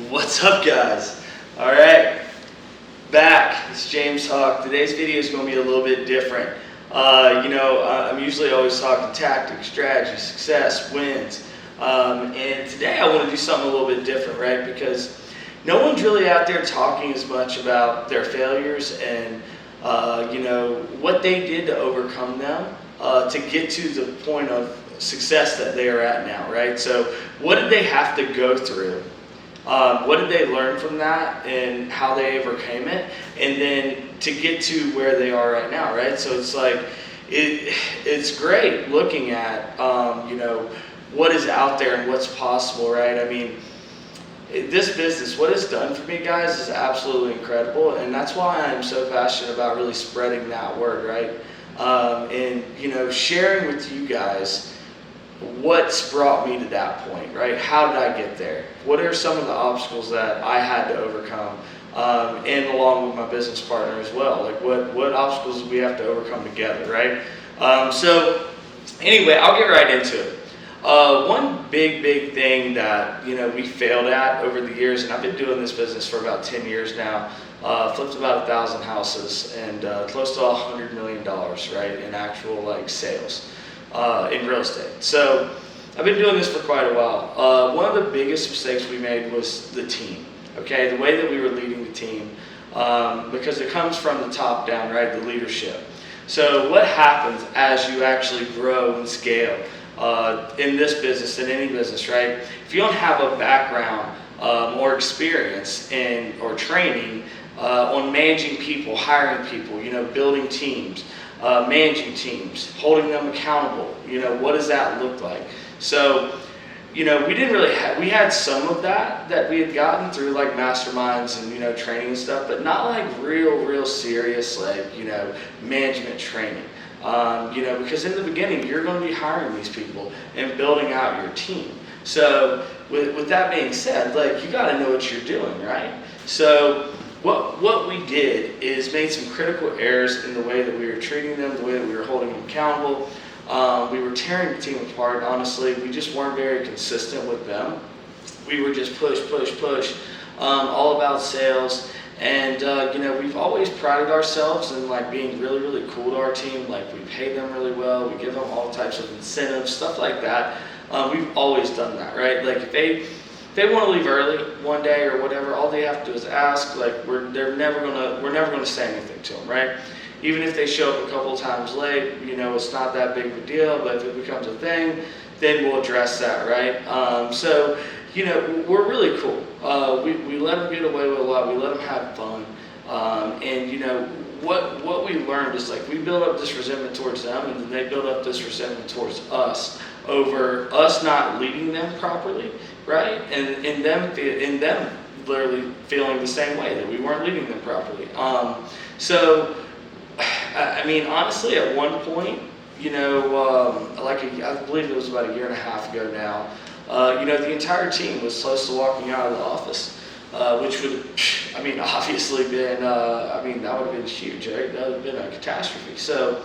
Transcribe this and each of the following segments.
What's up, guys? All right, back. It's James Hawk. Today's video is going to be a little bit different. I'm usually always talking tactics, strategy, success, wins. And today I want to do something a little bit different, right? Because no one's really out there talking as much about their failures and what they did to overcome them to get to the point of success that they are at now, right? So what did they have to go through? What did they learn from that and how they overcame it, and then to get to where they are right now, right? So it's like, it's great looking at, what is out there and what's possible, right? I mean, this business, what it's done for me, guys, is absolutely incredible, and that's why I'm so passionate about really spreading that word, right? And sharing with you guys what's brought me to that point, right? How did I get there? What are some of the obstacles that I had to overcome? And along with my business partner as well, like what obstacles do we have to overcome together, right? So anyway, I'll get right into it. One big thing that we failed at over the years, and I've been doing this business for about 10 years now, flipped about 1,000 houses and close to $100 million, right, in actual sales in real estate. So I've been doing this for quite a while. One of the biggest mistakes we made was the team. Okay, the way that we were leading the team, because it comes from the top down, right, the leadership. So what happens as you actually grow and scale in this business, in any business, right? If you don't have a background or experience or training on managing people, hiring people, building teams, managing teams, holding them accountable, what does that look like? So, we didn't really we had some of that we had gotten through like masterminds and, training and stuff, but not like real serious, management training. Because in the beginning, you're going to be hiring these people and building out your team. So with that being said, you got to know what you're doing, right? So what we did is made some critical errors in the way that we were treating them, the way that we were holding them accountable. We were tearing the team apart, honestly. We just weren't very consistent with them. We were just push, all about sales. And, we've always prided ourselves in being really cool to our team. We pay them really well. We give them all types of incentives, stuff like that. We've always done that, right? If they want to leave early one day or whatever, all they have to do is ask. We're never gonna say anything to them, right? Even if they show up a couple of times late, it's not that big of a deal. But if it becomes a thing, then we'll address that, right? We're really cool. We let them get away with a lot. We let them have fun. What we learned is we build up this resentment towards them, and then they build up this resentment towards us over us not leading them properly, right? And them literally feeling the same way, that we weren't leading them properly. Honestly, at one point, I believe it was about a year and a half ago now, the entire team was close to walking out of the office, which would, obviously been, that would have been huge, right? That would have been a catastrophe. So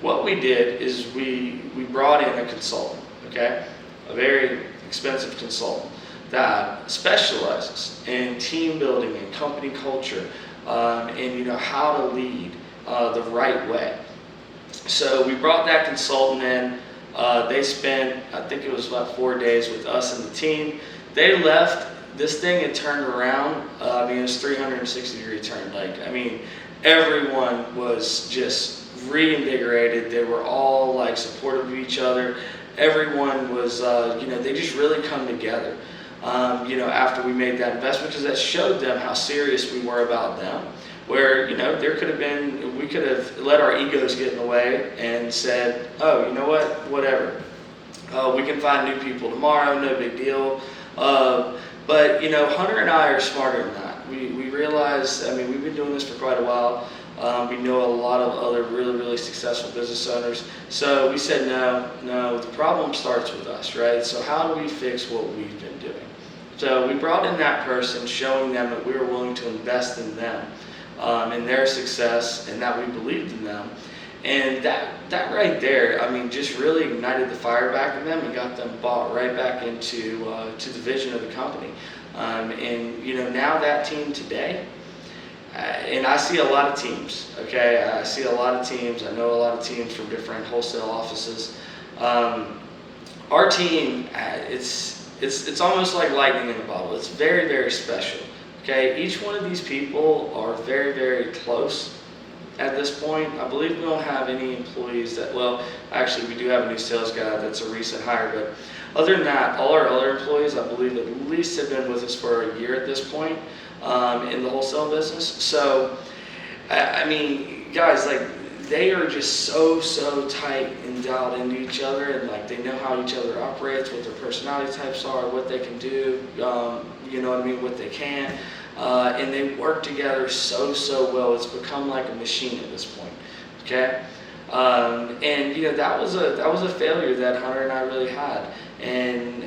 what we did is we brought in a consultant, okay? A very expensive consultant that specializes in team building and company culture, and how to lead the right way. So we brought that consultant in. They spent, I think it was about 4 days with us and the team. They left. This thing had turned around. It was 360-degree turn. Everyone was just reinvigorated. They were all supportive of each other. Everyone was, they just really come together. After we made that investment, because that showed them how serious we were about them. Where, there could have been, we could have let our egos get in the way and said, oh, you know what, whatever. We can find new people tomorrow, no big deal. But Hunter and I are smarter than that. We realize, we've been doing this for quite a while. We know a lot of other really successful business owners. So we said, no, the problem starts with us, right? So how do we fix what we've been doing? So we brought in that person, showing them that we were willing to invest in them. In their success, and that we believed in them. And that right there, just really ignited the fire back in them and got them bought right back into to the vision of the company. And you know, now that team today, and I see a lot of teams, okay? I see a lot of teams. I know a lot of teams from different wholesale offices. Our team, it's almost like lightning in a bottle. It's very, very special, okay? Each one of these people are very, very close at this point. I believe we don't have any employees that, well, actually we do have a new sales guy that's a recent hire, but other than that, all our other employees, I believe at least have been with us for a year at this point. In the wholesale business. So, I mean, guys, like, they are just so tight and dialed into each other, and like they know how each other operates, what their personality types are, what they can do, you know what I mean, what they can, and they work together so well. It's become like a machine at this point, okay? And you know, that was a failure that Hunter and I really had, and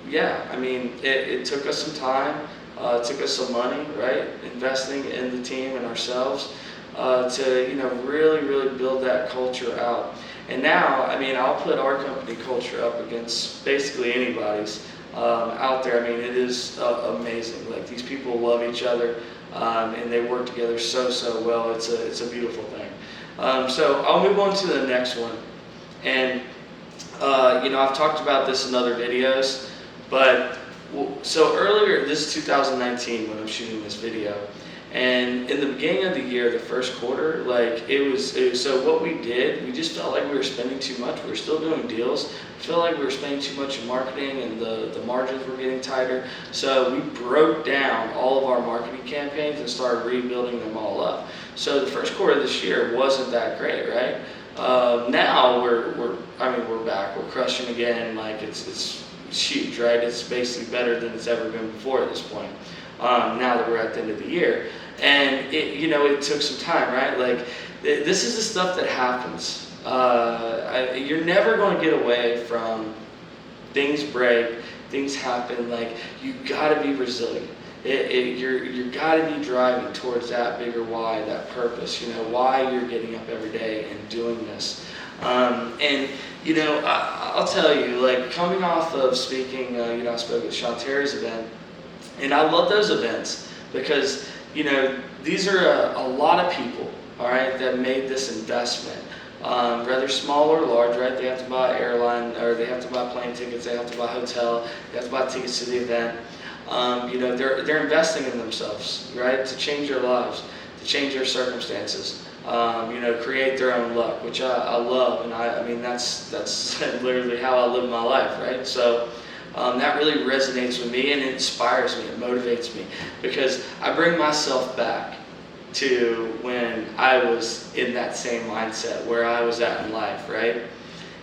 yeah, I mean, it took us some time, it took us some money, right? Investing in the team and ourselves to, you know, really build that culture out. And now, I mean, I'll put our company culture up against basically anybody's out there. I mean, it is amazing. Like, these people love each other, and they work together so well. It's a beautiful thing. So I'll move on to the next one. And, you know, I've talked about this in other videos. But, so earlier, this is 2019 when I'm shooting this video, and in the beginning of the year, the first quarter, like, so what we did, we just felt like we were spending too much. We were still doing deals. We felt like we were spending too much in marketing, and the margins were getting tighter. So we broke down all of our marketing campaigns and started rebuilding them all up. So the first quarter of this year wasn't that great, right? Now we're back. We're crushing again. Like, it's huge, right? It's basically better than it's ever been before at this point. Now that we're at the end of the year, and you know, it took some time, right? Like, this is the stuff that happens. You're never going to get away from things break, things happen. Like, you got to be resilient. You got to be driving towards that bigger why, that purpose. You know, why you're getting up every day and doing this. And you know, I'll tell you, like, coming off of speaking, you know, I spoke at Sean Terry's event, and I love those events because, you know, these are a lot of people, all right, that made this investment, whether small or large, right? They have to buy airline, or they have to buy plane tickets, they have to buy hotel, they have to buy tickets to the event. You know, they're investing in themselves, right, to change their lives, to change their circumstances. You know, create their own luck, which I love, and I mean, that's literally how I live my life, right? So that really resonates with me, and it inspires me, it motivates me, because I bring myself back to when I was in that same mindset, where I was at in life, right?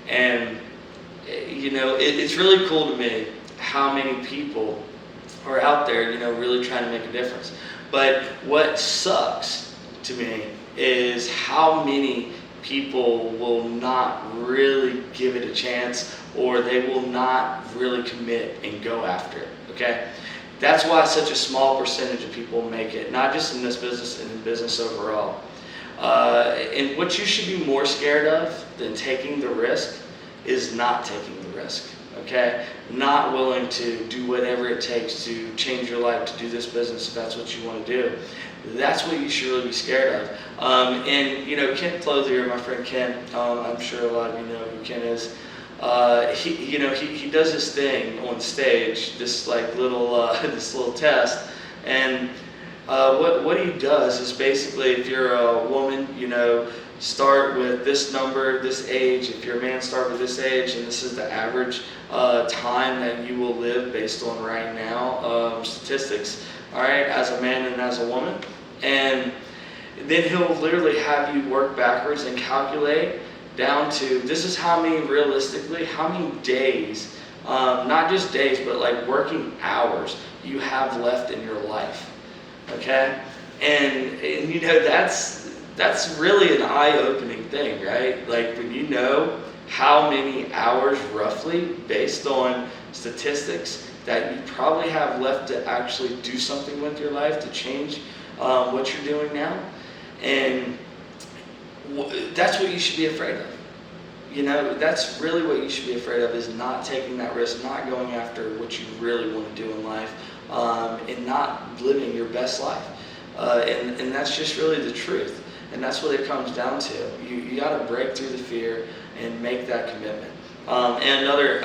And you know, it's really cool to me how many people are out there, you know, really trying to make a difference. But what sucks to me is how many people will not really give it a chance, or they will not really commit and go after it, okay? That's why such a small percentage of people make it, not just in this business, and in business overall. And what you should be more scared of than taking the risk is not taking the risk, okay? Not willing to do whatever it takes to change your life, to do this business if that's what you want to do. That's what you should really be scared of. And you know, Ken Clothier, my friend Ken, I'm sure a lot of you know who Ken is. He does this thing on stage, this like little this little test, and what he does is basically, if you're a woman, you know, start with this number, this age. If you're a man, start with this age, and this is the average time that you will live based on right now statistics. All right, as a man and as a woman, and then he'll literally have you work backwards and calculate down to, this is how many, realistically, how many days, not just days, but like working hours you have left in your life, okay? And you know, that's really an eye-opening thing, right? Like, when you know how many hours roughly, based on statistics, that you probably have left to actually do something with your life, to change what you're doing now. And that's what you should be afraid of. that's really what you should be afraid of, is not taking that risk, not going after what you really want to do in life, and not living your best life. And that's just really the truth. And that's what it comes down to. You got to break through the fear and make that commitment. And another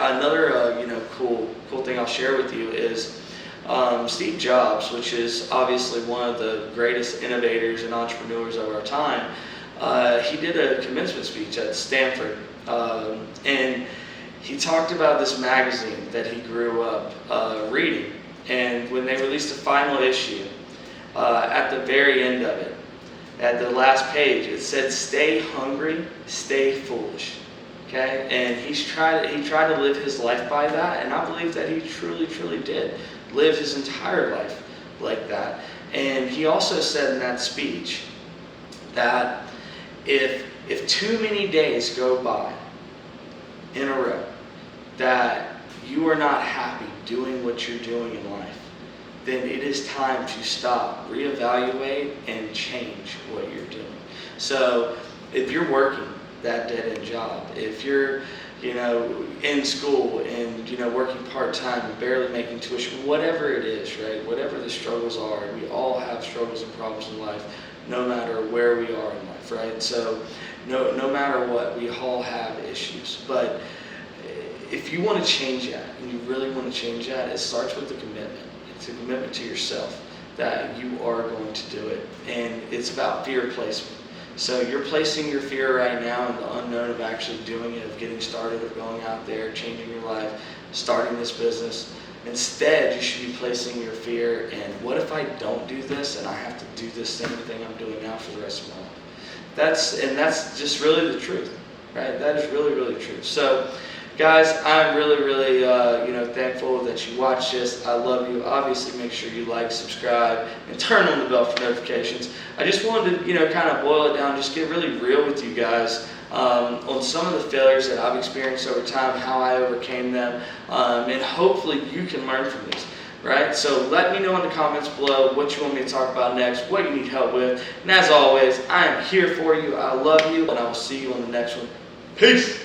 cool thing I'll share with you is Steve Jobs, which is obviously one of the greatest innovators and entrepreneurs of our time. He did a commencement speech at Stanford, and he talked about this magazine that he grew up reading. And when they released the final issue, at the very end of it, at the last page, it said, "Stay hungry, stay foolish." Okay, and he tried to live his life by that, and I believe that he truly did live his entire life like that. And he also said in that speech that if too many days go by in a row that you are not happy doing what you're doing in life, then it is time to stop, reevaluate, and change what you're doing. So if you're working that dead-end job, if you're in school and working part-time and barely making tuition, whatever it is, right? Whatever the struggles are, we all have struggles and problems in life, no matter where we are in life, right? So no matter what, we all have issues. But if you want to change that, and you really want to change that, it starts with the commitment. It's a commitment to yourself that you are going to do it. And it's about fear placement. So you're placing your fear right now in the unknown of actually doing it, of getting started, of going out there, changing your life, starting this business. Instead, you should be placing your fear in, what if I don't do this and I have to do this same thing I'm doing now for the rest of my life? That's just really the truth, right? That is really true. So, guys, I'm really thankful that you watched this. I love you. Obviously, make sure you like, subscribe, and turn on the bell for notifications. I just wanted to, kind of boil it down, just get really real with you guys on some of the failures that I've experienced over time, how I overcame them, and hopefully you can learn from these. Right? So let me know in the comments below what you want me to talk about next, what you need help with. And as always, I am here for you. I love you, and I will see you on the next one. Peace.